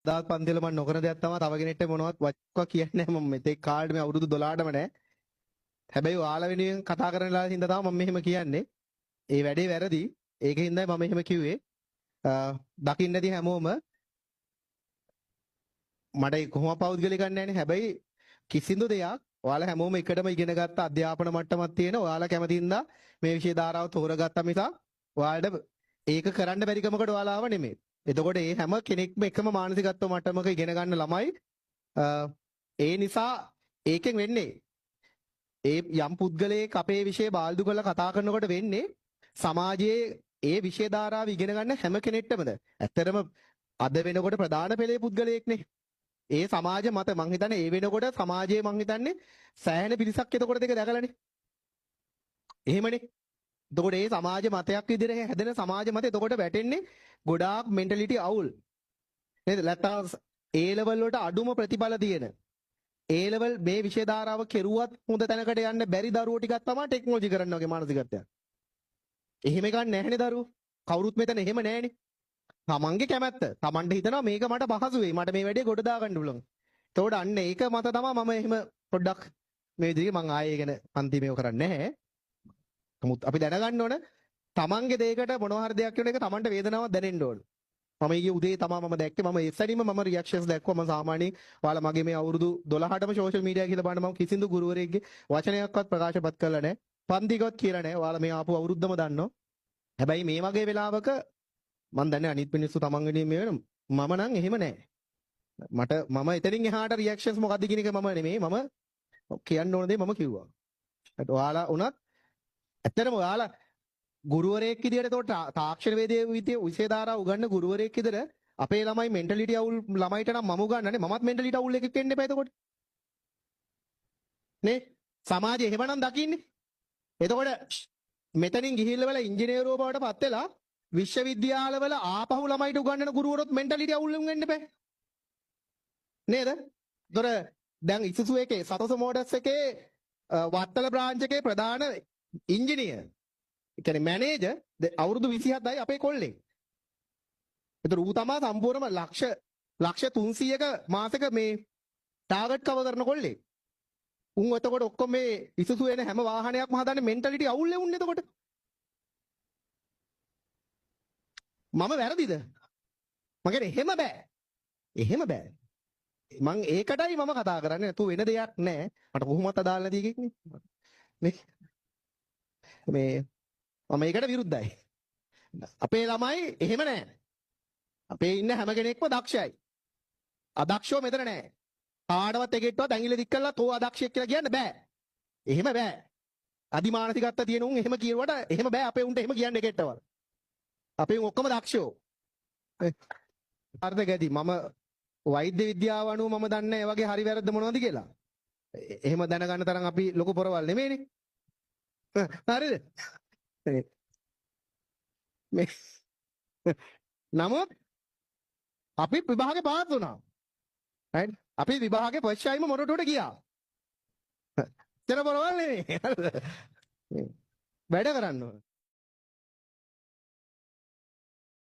දාත් පන්තිවල මම නොකරන දෙයක් තමයි තව කෙනෙක්ට මොනවත් වච්කවා කියන්නේ නැහැ. මම මෙතේ කාලේ මේ අවුරුදු 12ටම නැහැ. හැබැයි ඔයාලා වෙනුවෙන් කතා කරන ලා හින්දා තමයි මම මෙහෙම කියන්නේ. ඒ වැඩේ වැරදි. ඒකින්දයි මම එහෙම කිව්වේ. දකින්න නැති හැමෝම මට කොහොම පෞද්ගලික ගන්නෑනේ. හැබැයි කිසිදු දෙයක් ඔයාලා හැමෝම එකටම ඉගෙන ගත්ත අධ්‍යාපන මට්ටමක් තියෙන ඔයාලා කැමතිින්දා මේ විෂය ධාරාව තෝරගත්තා මිසක් ඔයාලට ඒක කරන්න බැරි කමකට ඔයාලා ආව නෙමෙයි. එතකොට මේ හැම කෙනෙක්ම එකම මානසිකත්ව මට්ටමක ඉගෙන ගන්න ළමයි ඒ නිසා ඒකෙන් වෙන්නේ ඒ යම් පුද්ගලයෙක් අපේ විෂය බාල්දු කරලා කතා කරනකොට වෙන්නේ සමාජයේ ඒ විෂය ධාරාව ඉගෙන ගන්න හැම කෙනෙක්ටමද ඇත්තටම අද වෙනකොට ප්‍රධාන පෙළේ පුද්ගලයෙක්නේ. ඒ සමාජ මත මං හිතන්නේ ඒ වෙනකොට සමාජයේ මං හිතන්නේ සෑහෙන පිරිසක් එතකොට දෙක දැකලානේ. එහෙමනේ. එතකොට ඒ සමාජ මතයක් විදිහට හැදෙන සමාජ මත එතකොට වැටෙන්නේ ගොඩාක් මෙන්ටැලිටි අවුල්. නේද? නැත්නම් A level වලට අඩුම ප්‍රතිඵල තියෙන A level මේ විෂය ධාරාව කෙරුවත් හොඳ තැනකට යන්න බැරි දරුවෝ ටිකක් තමයි ටෙක්නොලොජි කරන්න වගේ මානසිකත්වයක්. එහෙම එකක් නැහැනේ දරුවෝ. කවුරුත් මෙතන එහෙම නැහැනේ. තමන්ගේ කැමැත්ත. තමන්ට හිතනවා මේක මට පහසු වෙයි. මට මේ වැඩේ ගොඩ දාගන්න පුළුවන්. එතකොට අන්න ඒක මත තමයි මම එහෙම පොඩ්ඩක් මේ විදිහට මං ආයේ ගැන පන්ති මේව කරන්නේ නැහැ. නමුත් අපි දැනගන්න ඕන තමන්ගේ දෙයකට මොනවා හරි දෙයක් වෙන එක තමන්ට වේදනාවක් දැනෙන්න ඕන. මම ඊයේ උදේ තමයි මම දැක්කේ මම එස්සැනින්ම මම රියැක්ෂන්ස් දැක්කුවා. මම සාමාන්‍යයෙන් ඔයාලා මගේ මේ අවුරුදු 12ටම සෝෂල් මීඩියා කියලා බලන්න මම කිසිදු ගුරුවරයෙක්ගේ වචනයක්වත් ප්‍රකාශපත් කළා නැහැ. පන්තිකවත් කියලා නැහැ. ඔයාලා මේ ආපු අවුරුද්දම දන්නවා. හැබැයි මේ වගේ වෙලාවක මම දන්නේ අනිත් මිනිස්සු තමන් වෙනුවෙන් මේ වෙන මම නම් එහෙම නැහැ. මම එතනින් එහාට රියැක්ෂන්ස් මොකද්ද කියන එක මම නෙමෙයි මම කියන්න ඕන දේ මම කිව්වා. ඒත් ඔයාලා උනත් ඇත්තටම ඔයාලා ගුරුවරයෙක් විදියට එතකොට තාක්ෂණ වේදයේ විෂය ධාරා උගන්න ගුරුවරයෙක් විදියට අපේ ළමයි මෙන්ටැලිටි අවුල් ළමයිට නම් මම උගන්නන්නේ මමත් මෙන්ටැලිටි අවුල් එකක් වෙන්න එපා එතකොට. නේ? සමාජය එහෙමනම් දකින්නේ. එතකොට මෙතනින් ගිහිල්ලා ඉංජිනේරුවෝ බවට පත් වෙලා විශ්වවිද්‍යාලවල ආපහු ළමයිට උගන්වන ගුරුවරොත් මෙන්ටැලිටි අවුල් වෙන්න එපා. නේද? ඒතර දැන් ඉසුසු එකේ සතස මෝඩර්ස් එකේ වත්තල බ්‍රාන්ච් එකේ ප්‍රධාන ඉංජිනේර් ඒ කියන්නේ මැනේජර් අවුරුදු 27යි අපේ කොල්ලෙක්. ඒතර ඌ තමයි සම්පූර්ණම ලක්ෂ 300ක මාසෙක මේ ටාගට් කවර් කරන කොල්ලෙක්. උන් එතකොට ඔක්කොම මේ ඉසුසු එන හැම වාහනයක්ම හදන්නේ මෙන්ටැලිටි අවුල් වෙන්නේ එතකොට. මම වැරදිද? මම කියන්නේ එහෙම බෑ. එහෙම බෑ. මං ඒකටයි මම කතා කරන්නේ. නැතු වෙන දෙයක් නෑ. මට කොහොමවත් අදාළ නැති එකෙක් නේ. මේ මම ඒකට විරුද්ධයි. අපේ ළමයි එහෙම නෑ. අපේ ඉන්න හැම කෙනෙක්ම දක්ෂයි. අදක්ෂව මෙතන නෑ. කාටවත් එකෙක්ටවත් ඇඟිල්ල දික් කරලා තෝ අදක්ෂයෙක් කියලා කියන්න බෑ. එහෙම බෑ. අදිමානසිකත්ව තියෙන උන් එහෙම කියවට එහෙම බෑ අපේ උන්ට එහෙම කියන්න එකෙක්ටවත්. අපේ උන් ඔක්කොම දක්ෂයෝ. අර්ථ ගැති මම වෛද්‍ය විද්‍යාව අනුව මම දන්නේ ඒ වගේ හරි වැරද්ද මොනවද කියලා. එහෙම දැනගන්න තරම් අපි ලොකු පොරවල් නෙමෙයිනේ. හරිද? මේ නමුත් අපි විභාගේ පාස් වුණා. right? අපි විභාගේ ෆස්ට් ටයිම මොරටුවට ගියා. එතන පොරවල් නෙමෙයි. වැඩ කරන්න ඕන.